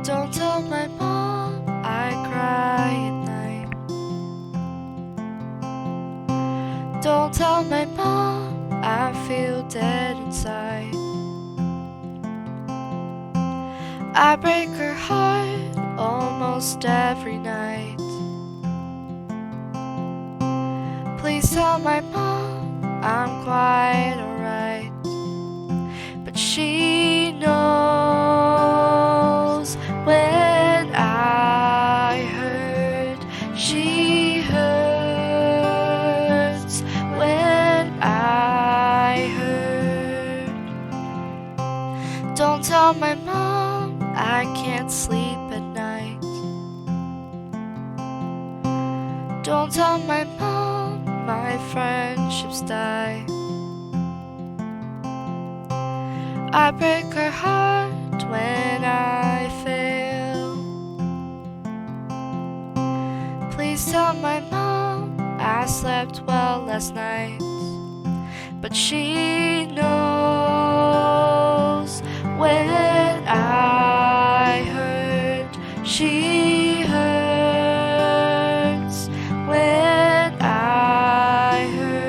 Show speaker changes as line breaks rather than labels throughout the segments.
Don't tell my mom I cry at night. Don't tell my mom I feel dead inside. I break her heart almost every night. Please tell my mom I'm quite alright. But she knows when I hurt. She hurts when I hurt. Don't tell my mom I can't sleep at night. Don't tell my mom my friendships die. I break her heart when I fail. Please tell my mom I slept well last night. But she knows when I hurt. She hurts when I hurt.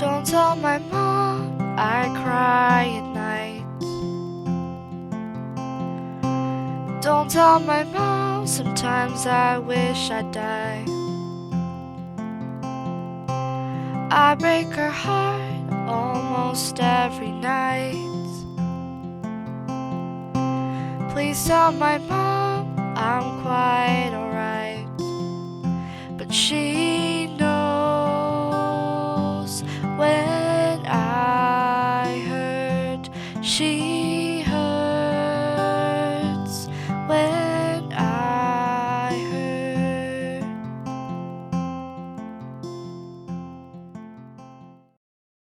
Don't tell my mom I cry at night. Don't tell my mom sometimes I wish I'd die. I break her heart almost every night. Please tell my mom I'm quite alright. But she